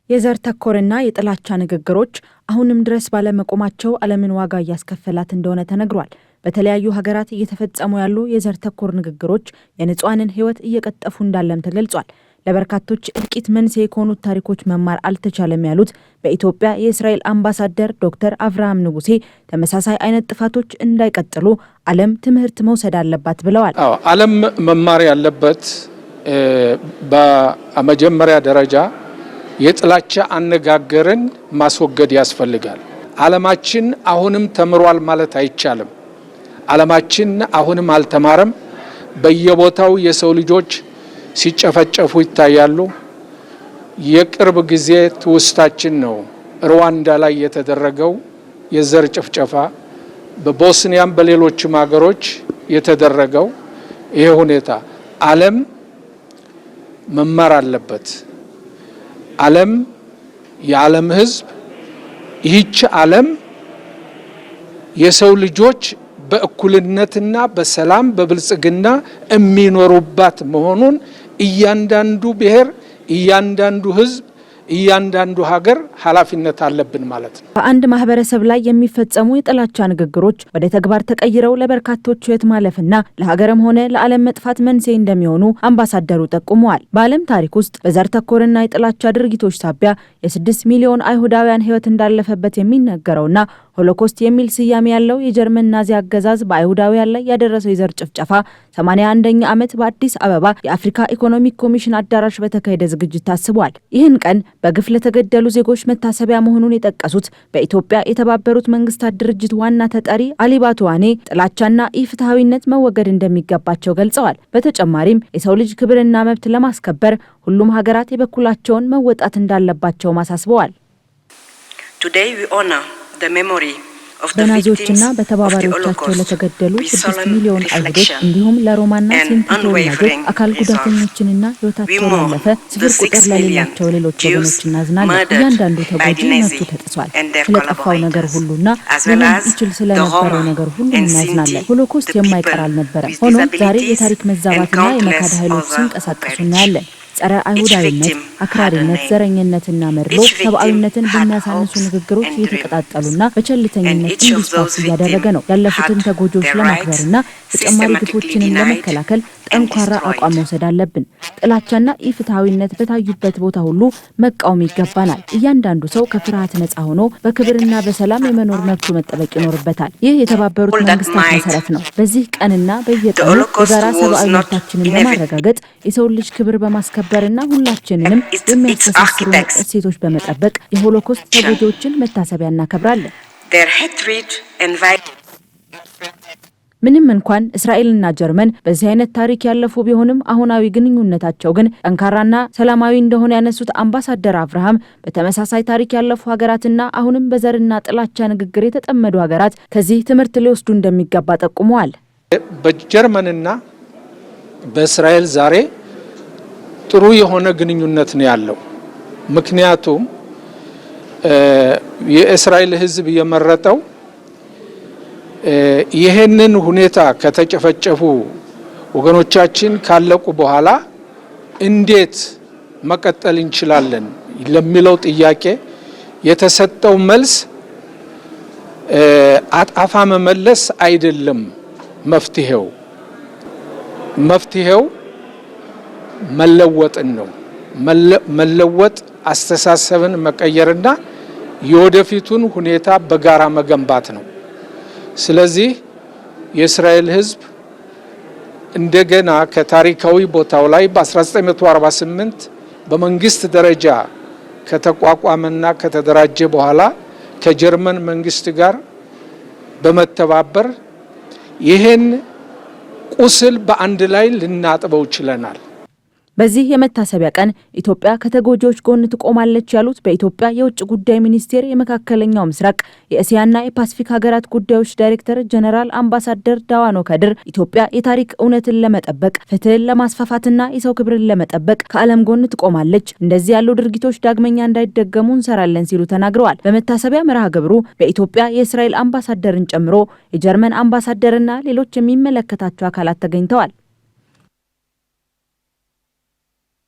የዘር ተኮርና የጥላቻ ንግግሮች አሁንም ድረስ ባለመቆማቸው ዓለምን ዋጋ ያስከፈላት እንደሆነ ተነግሯል። በተለያዩ ሀገራት እየተፈጸሙ ያሉ የዘር ተኮር ንግግሮች የንጹሃንን ሕይወት እየቀጠፉ እንዳለም ተገልጿል። ለበርካቶች እልቂት መንስኤ የሆኑት ታሪኮች መማር አልተቻለም ያሉት በኢትዮጵያ የእስራኤል አምባሳደር ዶክተር አብርሃም ንጉሴ ተመሳሳይ አይነት ጥፋቶች እንዳይቀጥሉ ዓለም ትምህርት መውሰድ አለባት ብለዋል። ዓለም መማር ያለበት በመጀመሪያ ደረጃ የጥላቻ አነጋገርን ማስወገድ ያስፈልጋል። ዓለማችን አሁንም ተምሯል ማለት አይቻልም። ዓለማችን አሁንም አልተማረም። በየቦታው የሰው ልጆች ሲጨፈጨፉ ይታያሉ። የቅርብ ጊዜ ትውስታችን ነው ሩዋንዳ ላይ የተደረገው የዘር ጭፍጨፋ፣ በቦስኒያም በሌሎችም ሀገሮች የተደረገው ይሄ ሁኔታ ዓለም መማር አለበት። ዓለም የዓለም ሕዝብ ይህች ዓለም የሰው ልጆች በእኩልነትና በሰላም በብልጽግና የሚኖሩባት መሆኑን እያንዳንዱ ብሔር፣ እያንዳንዱ ሕዝብ፣ እያንዳንዱ ሀገር ኃላፊነት አለብን ማለት ነው። በአንድ ማህበረሰብ ላይ የሚፈጸሙ የጥላቻ ንግግሮች ወደ ተግባር ተቀይረው ለበርካቶች ሕይወት ማለፍና ለሀገርም ሆነ ለዓለም መጥፋት መንስኤ እንደሚሆኑ አምባሳደሩ ጠቁመዋል። በዓለም ታሪክ ውስጥ በዘር ተኮርና የጥላቻ ድርጊቶች ሳቢያ የ6 ሚሊዮን አይሁዳውያን ሕይወት እንዳለፈበት የሚነገረውና ሆሎኮስት የሚል ስያሜ ያለው የጀርመን ናዚ አገዛዝ በአይሁዳውያን ላይ ያደረሰው የዘር ጭፍጨፋ 81ኛ ዓመት በአዲስ አበባ የአፍሪካ ኢኮኖሚክ ኮሚሽን አዳራሽ በተካሄደ ዝግጅት ታስቧል። ይህን ቀን በግፍ ለተገደሉ ዜጎች መታሰቢያ መሆኑን የጠቀሱት በኢትዮጵያ የተባበሩት መንግስታት ድርጅት ዋና ተጠሪ አሊባቱዋኔ ጥላቻና ኢፍትሐዊነት መወገድ እንደሚገባቸው ገልጸዋል። በተጨማሪም የሰው ልጅ ክብርና መብት ለማስከበር ሁሉም ሀገራት የበኩላቸውን መወጣት እንዳለባቸው አሳስበዋል። በናዚዎችና በተባባሪዎቻቸው ለተገደሉ 6 ሚሊዮን አይሁዶች እንዲሁም ለሮማና ሴንት ተወላጆች አካል ጉዳተኞችንና ሕይወታቸው ያለፈ ስፍር ቁጥር ለሌላቸው ሌሎች ወገኖች እናዝናለን። እያንዳንዱ ተጎጂ መብቱ ተጥሷል። ስለጠፋው ነገር ሁሉና ሊሆን ይችል ስለነበረው ነገር ሁሉ እናዝናለን። ሆሎኮስት የማይቀር አልነበረም። ሆኖም ዛሬ የታሪክ መዛባትና የመካድ ኃይሎች ሲንቀሳቀሱ እናያለን። ጸረ አይሁዳዊነት፣ አክራሪነት፣ ዘረኝነትና መድሎ ሰብአዊነትን በሚያሳንሱ ንግግሮች እየተቀጣጠሉና በቸልተኝነት እንዲስፋፋ እያደረገ ነው። ያለፉትን ተጎጂዎች ለማክበርና ተጨማሪ ግፎችንን ለመከላከል ጠንካራ አቋም መውሰድ አለብን። ጥላቻና ኢፍትሐዊነት በታዩበት ቦታ ሁሉ መቃወም ይገባናል። እያንዳንዱ ሰው ከፍርሃት ነጻ ሆኖ በክብርና በሰላም የመኖር መብቱ መጠበቅ ይኖርበታል። ይህ የተባበሩት መንግስታት መሰረት ነው። በዚህ ቀንና በየቀኑ የጋራ ሰብአዊ መብታችንን ለማረጋገጥ የሰው ልጅ ክብር በማስከበርና ሁላችንንም የሚያስተሳስሩ እሴቶች በመጠበቅ የሆሎኮስት ተጎጂዎችን መታሰቢያ እናከብራለን። ምንም እንኳን እስራኤልና ጀርመን በዚህ አይነት ታሪክ ያለፉ ቢሆንም አሁናዊ ግንኙነታቸው ግን ጠንካራና ሰላማዊ እንደሆነ ያነሱት አምባሳደር አብርሃም በተመሳሳይ ታሪክ ያለፉ ሀገራትና አሁንም በዘርና ጥላቻ ንግግር የተጠመዱ ሀገራት ከዚህ ትምህርት ሊወስዱ እንደሚገባ ጠቁመዋል። በጀርመንና በእስራኤል ዛሬ ጥሩ የሆነ ግንኙነት ነው ያለው። ምክንያቱም የእስራኤል ሕዝብ የመረጠው ይህንን ሁኔታ ከተጨፈጨፉ ወገኖቻችን ካለቁ በኋላ እንዴት መቀጠል እንችላለን ለሚለው ጥያቄ የተሰጠው መልስ አጣፋ መመለስ አይደለም። መፍትሄው መለወጥን ነው። መለወጥ አስተሳሰብን መቀየርና የወደፊቱን ሁኔታ በጋራ መገንባት ነው። ስለዚህ የእስራኤል ሕዝብ እንደገና ከታሪካዊ ቦታው ላይ በ1948 በመንግስት ደረጃ ከተቋቋመና ከተደራጀ በኋላ ከጀርመን መንግስት ጋር በመተባበር ይህን ቁስል በአንድ ላይ ልናጥበው ችለናል። በዚህ የመታሰቢያ ቀን ኢትዮጵያ ከተጎጂዎች ጎን ትቆማለች ያሉት በኢትዮጵያ የውጭ ጉዳይ ሚኒስቴር የመካከለኛው ምስራቅ የእስያና የፓሲፊክ ሀገራት ጉዳዮች ዳይሬክተር ጀነራል አምባሳደር ዳዋኖ ከድር ኢትዮጵያ የታሪክ እውነትን ለመጠበቅ ፍትህን ለማስፋፋትና የሰው ክብርን ለመጠበቅ ከዓለም ጎን ትቆማለች፣ እንደዚህ ያሉ ድርጊቶች ዳግመኛ እንዳይደገሙ እንሰራለን ሲሉ ተናግረዋል። በመታሰቢያ መርሃ ግብሩ በኢትዮጵያ የእስራኤል አምባሳደርን ጨምሮ የጀርመን አምባሳደርና ሌሎች የሚመለከታቸው አካላት ተገኝተዋል።